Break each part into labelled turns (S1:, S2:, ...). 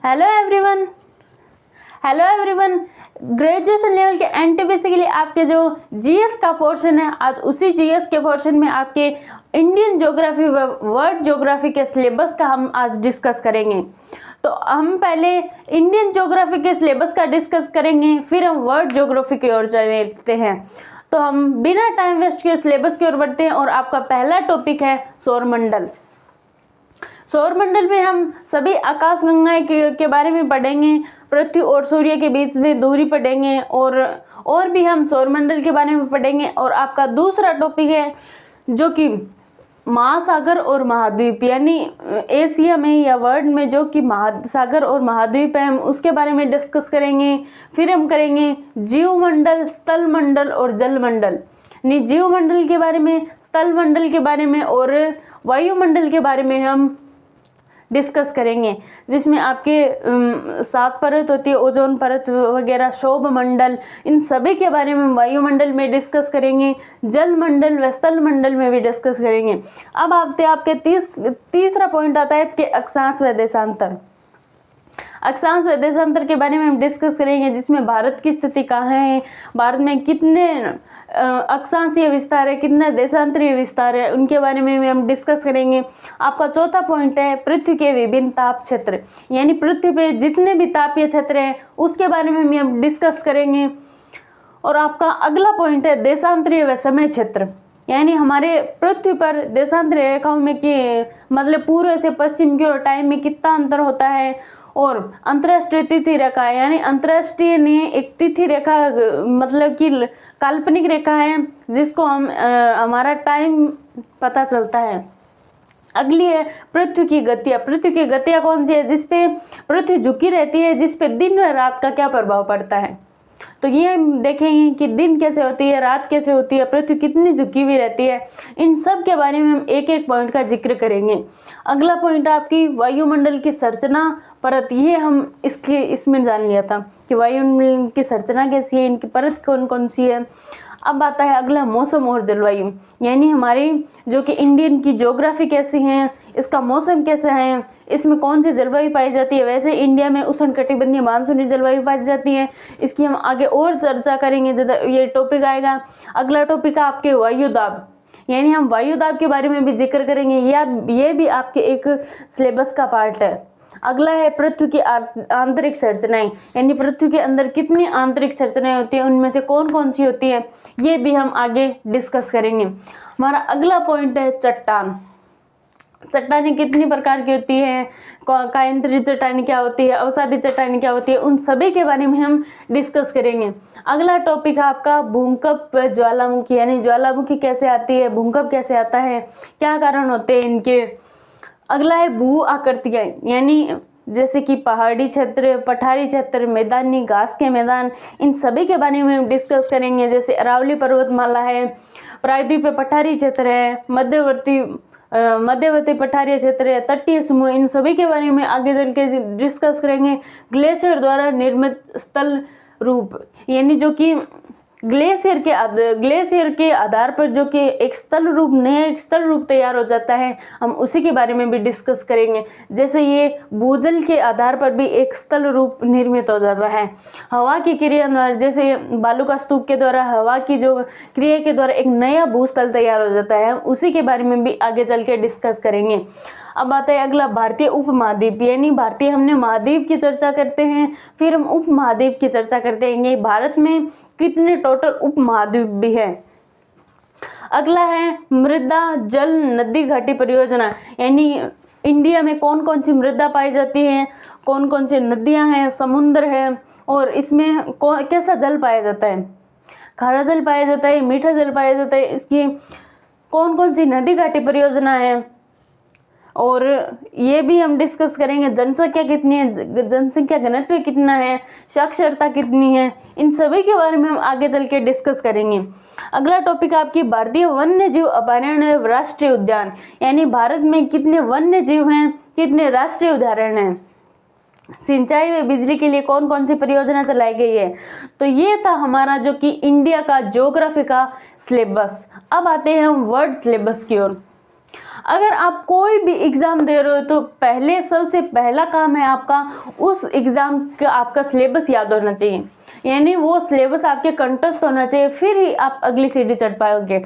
S1: Hello everyone. Hello everyone, graduation level के NTPC के लिए आपके जो जीएस का पोर्शन है, आज उसी जीएस के पोर्शन में आपके इंडियन ज्योग्राफी व वर्ल्ड ज्योग्राफी के सिलेबस का हम आज डिस्कस करेंगे। तो हम पहले इंडियन ज्योग्राफी के सिलेबस का डिस्कस करेंगे, फिर हम वर्ल्ड ज्योग्राफी की ओर चलते हैं। तो हम बिना टाइम वेस्ट किए सिलेबस की ओर बढ़ते हैं और आपका पहला टॉपिक है सौरमंडल। सौरमंडल में हम सभी आकाशगंगाएं के बारे में पढ़ेंगे, पृथ्वी और सूर्य के बीच में दूरी पढ़ेंगे और भी हम सौरमंडल के बारे में पढ़ेंगे। और आपका दूसरा टॉपिक है जो कि महासागर और महाद्वीप, यानी एशिया में या वर्ल्ड में जो कि महासागर और महाद्वीप है, हम उसके बारे में डिस्कस करेंगे। फिर हम करेंगे जीवमंडल, स्थल मंडल और जलमंडल। जीवमंडल के बारे में, स्थल मंडल के बारे में और वायुमंडल के बारे में हम डिस्कस करेंगे, जिसमें आपके 7 परत होती है, ओजोन परत वगैरह, शोभ मंडल, इन सभी के बारे में वायुमंडल में डिस्कस करेंगे। जल मंडल व स्थल मंडल में भी डिस्कस करेंगे। अब आपके तीसरा पॉइंट आता है आपके अक्षांश व देशांतर। अक्षांश व देशांतर के बारे में हम डिस्कस करेंगे, जिसमें भारत की स्थिति कहाँ है, भारत में कितने अक्षांशीय विस्तार है, कितना देशांतरीय विस्तार है, उनके बारे में भी हम डिस्कस करेंगे। आपका चौथा पॉइंट है पृथ्वी के विभिन्न ताप क्षेत्र, यानी पृथ्वी पे जितने भी तापीय क्षेत्र हैं उसके बारे में भी हम डिस्कस करेंगे। और आपका अगला पॉइंट है देशांतरीय व समय क्षेत्र, यानी हमारे पृथ्वी पर देशांतरीय रेखाओं में कि मतलब पूर्व से पश्चिम की ओर टाइम में कितना अंतर होता है। और अंतर्राष्ट्रीय तिथि रेखा, यानी अंतर्राष्ट्रीय ने एक तिथि रेखा मतलब कि काल्पनिक रेखा है जिसको हम हमारा टाइम पता चलता है। अगली है पृथ्वी की गतियाँ। पृथ्वी की गतियाँ कौन सी है? जिसपे पृथ्वी झुकी रहती है, जिसपे दिन व रात का क्या प्रभाव पड़ता है। तो ये हम देखेंगे कि दिन कैसे होती है, रात कैसे होती है, पृथ्वी कितनी झुकी हुई रहती है। इन सब के बारे में हम एक एक पॉइंट का जिक्र करेंगे। अगला पॉइंट आपकी वायुमंडल की संरचना परत। ये हम इसमें जान लिया था कि वायुमंडल की संरचना कैसी है, इनकी परत कौन कौन सी है। अब आता है अगला मौसम और जलवायु, यानी हमारी जो कि इंडियन की ज्योग्राफी कैसी है, इसका मौसम कैसा है, इसमें कौन सी जलवायु पाई जाती है। वैसे इंडिया में उष्णकटिबंधीय मानसूनी जलवायु पाई जाती है, इसकी हम आगे और चर्चा करेंगे जब ये टॉपिक आएगा। अगला टॉपिक है आपके वायुदाब, यानी हम वायुदाब के बारे में भी जिक्र करेंगे। ये भी आपके एक सिलेबस का पार्ट है। अगला है पृथ्वी की आंतरिक संरचनाएं, यानी पृथ्वी के अंदर कितनी आंतरिक संरचनाएं होती हैं, उनमें से कौन कौन सी होती है, ये भी हम आगे डिस्कस करेंगे। हमारा अगला पॉइंट है चट्टान। चट्टानें कितनी प्रकार की होती है, कायांतरित चट्टानें क्या होती है, अवसादी चट्टानें क्या होती है, उन सभी के बारे में हम डिस्कस करेंगे। अगला टॉपिक है आपका भूकंप ज्वालामुखी, यानी ज्वालामुखी कैसे आती है, भूकंप कैसे आता है, क्या कारण होते हैं इनके। अगला है भू आकृतियाँ, यानी जैसे कि पहाड़ी क्षेत्र, पठारी क्षेत्र, मैदानी घास के मैदान, इन सभी के बारे में हम डिस्कस करेंगे। जैसे अरावली पर्वतमाला है, प्रायद्वीपीय पठारी क्षेत्र है, मध्यवर्ती पठारी क्षेत्र है, तटीय समूह, इन सभी के बारे में आगे चल के डिस्कस करेंगे। ग्लेशियर द्वारा निर्मित स्थल रूप, यानी जो कि ग्लेशियर के आधार पर जो कि एक स्थल रूप तैयार हो जाता है, हम उसी के बारे में भी डिस्कस करेंगे। जैसे ये भूजल के आधार पर भी एक स्थल रूप निर्मित हो जाता है। हवा की क्रिया द्वारा, जैसे बालू का स्तूप के द्वारा हवा की जो क्रिया के द्वारा एक नया भूस्थल तैयार हो जाता है, हम उसी के बारे में भी आगे चल के डिस्कस करेंगे। अब आता है अगला भारतीय उपमहाद्वीप, यानी भारतीय हमने महाद्वीप की चर्चा करते हैं, फिर हम उपमहाद्वीप की चर्चा करते हैं। भारत में कितने टोटल उपमहाद्वीप भी है। अगला है मृदा जल नदी घाटी परियोजना, यानी इंडिया में कौन कौन सी मृदा पाई जाती है, कौन कौन सी नदियां हैं, समुद्र है, और इसमें कैसा जल पाया जाता है, खारा जल पाया जाता है, मीठा जल पाया जाता है, इसकी कौन कौन सी नदी घाटी परियोजना है। और ये भी हम डिस्कस करेंगे। जनसंख्या कितनी है, जनसंख्या घनत्व कितना है, साक्षरता कितनी है, इन सभी के बारे में हम आगे चल के डिस्कस करेंगे। अगला टॉपिक आपकी भारतीय वन्य जीव अभयारण्य राष्ट्रीय उद्यान, यानी भारत में कितने वन्य जीव हैं, कितने राष्ट्रीय उद्यान हैं, सिंचाई व बिजली के लिए कौन कौन सी परियोजना चलाई गई है। तो ये था हमारा जो कि इंडिया का ज्योग्राफी का सिलेबस। अब आते हैं हम वर्ल्ड सिलेबस की ओर। अगर आप कोई भी एग्ज़ाम दे रहे हो तो पहले सबसे पहला काम है आपका उस एग्ज़ाम का आपका सिलेबस याद होना चाहिए, यानी वो सिलेबस आपके कंठस्थ होना चाहिए, फिर ही आप अगली सीढ़ी चढ़ पाओगे,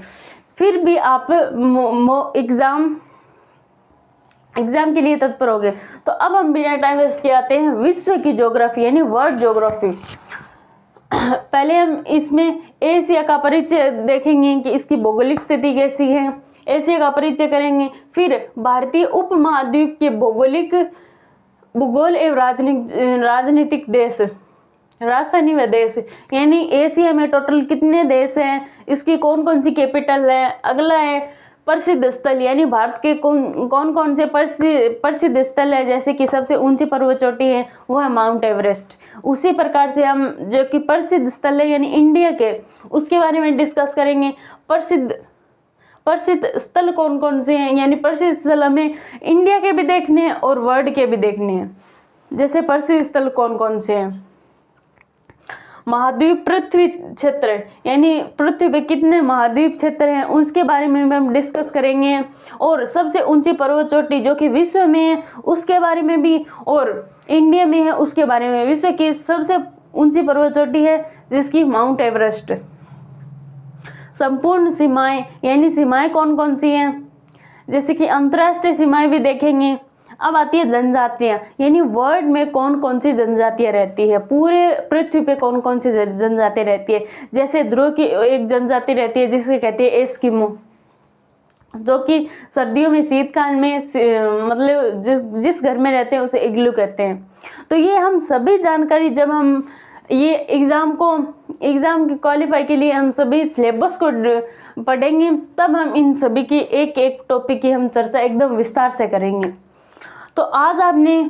S1: फिर भी आप एग्ज़ाम के लिए तत्पर होगे। तो अब हम बिना टाइम वेस्ट किए आते हैं विश्व की ज्योग्राफी यानी वर्ल्ड ज्योग्राफी। पहले हम इसमें एशिया का परिचय देखेंगे कि इसकी भौगोलिक स्थिति कैसी है, एशिया का परिचय करेंगे, फिर भारतीय उपमहाद्वीप के भूगोल एवं राजनीतिक देश, राजधानी व देश, यानी एशिया में टोटल कितने देश हैं, इसकी कौन कौन सी कैपिटल है। अगला है प्रसिद्ध स्थल, यानी भारत के कौन कौन से प्रसिद्ध स्थल है, जैसे कि सबसे ऊंची पर्वत चोटी है वो है माउंट एवरेस्ट। उसी प्रकार से हम जो कि प्रसिद्ध स्थल है यानी इंडिया के, उसके बारे में डिस्कस करेंगे। प्रसिद्ध स्थल कौन कौन से हैं, यानी प्रसिद्ध स्थल हमें इंडिया के भी देखने हैं और वर्ल्ड के भी देखने हैं। जैसे प्रसिद्ध स्थल कौन कौन से हैं, महाद्वीप पृथ्वी क्षेत्र, यानी पृथ्वी पे कितने महाद्वीप क्षेत्र हैं उसके बारे में हम डिस्कस करेंगे, और सबसे ऊंची पर्वत चोटी जो कि विश्व में है उसके बारे में भी, और इंडिया में है उसके बारे में। विश्व की सबसे ऊंची पर्वत चोटी है जिसकी माउंट एवरेस्ट। संपूर्ण सीमाएं, यानी सीमाएं कौन कौन सी हैं, जैसे कि अंतर्राष्ट्रीय सीमाएं भी देखेंगे। अब आती है जनजातियां, यानी वर्ल्ड में कौन कौन सी जनजातियां रहती है, पूरे पृथ्वी पे कौन कौन सी जनजातियां रहती है। जैसे ध्रुव की एक जनजाति रहती है जिसे कहते हैं एस्किमो, जो कि सर्दियों में शीतकाल में मतलब जिस घर में रहते हैं उसे इग्लू कहते हैं। तो ये हम सभी जानकारी जब हम ये एग्ज़ाम के क्वालिफाई के लिए हम सभी सिलेबस को पढ़ेंगे, तब हम इन सभी की एक एक टॉपिक की हम चर्चा एकदम विस्तार से करेंगे। तो आज आपने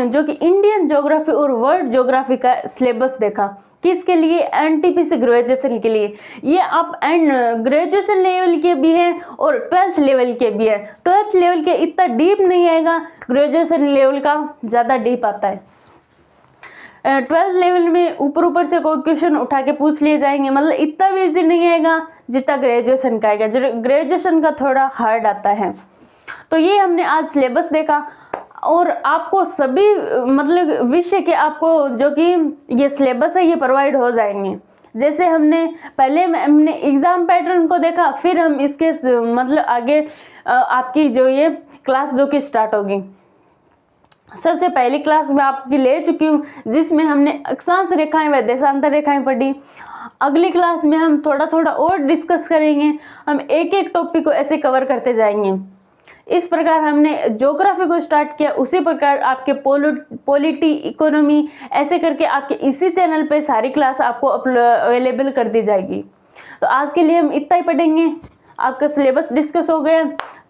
S1: जो कि इंडियन ज्योग्राफी और वर्ल्ड ज्योग्राफी का सिलेबस देखा, किसके लिए, एनटीपीसी ग्रेजुएशन के लिए। ये आप ग्रेजुएशन लेवल के भी हैं और 12th लेवल के भी हैं। 12th लेवल के इतना डीप नहीं आएगा, ग्रेजुएशन लेवल का ज़्यादा डीप आता है। 12th लेवल में ऊपर से कोई क्वेश्चन उठा के पूछ लिए जाएंगे, मतलब इतना भी इजी नहीं आएगा जितना ग्रेजुएशन का आएगा। ग्रेजुएशन का थोड़ा हार्ड आता है। तो ये हमने आज सिलेबस देखा, और आपको सभी मतलब विषय के आपको जो कि ये सिलेबस है ये प्रोवाइड हो जाएंगे। जैसे हमने एग्ज़ाम पैटर्न को देखा, फिर हम इसके मतलब आगे आपकी जो ये क्लास जो कि स्टार्ट होगी। सबसे पहली क्लास में आपकी ले चुकी हूँ जिसमें हमने अक्षांश रेखाएं व देशांतर रेखाएं पढ़ी। अगली क्लास में हम थोड़ा थोड़ा और डिस्कस करेंगे, हम एक एक टॉपिक को ऐसे कवर करते जाएंगे। इस प्रकार हमने ज्योग्राफी को स्टार्ट किया, उसी प्रकार आपके पॉलिटी, इकोनॉमी, ऐसे करके आपके इसी चैनल पे सारी क्लास आपको अवेलेबल कर दी जाएगी। तो आज के लिए हम इतना ही पढ़ेंगे, आपका सिलेबस डिस्कस हो गया,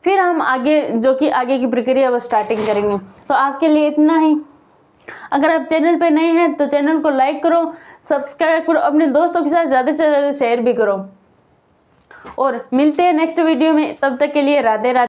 S1: फिर हम आगे जो कि आगे की प्रक्रिया वो स्टार्टिंग करेंगे। तो आज के लिए इतना ही। अगर आप चैनल पे नए हैं तो चैनल को लाइक करो, सब्सक्राइब करो, अपने दोस्तों के साथ ज़्यादा से ज़्यादा शेयर भी करो, और मिलते हैं नेक्स्ट वीडियो में। तब तक के लिए राधे राधे।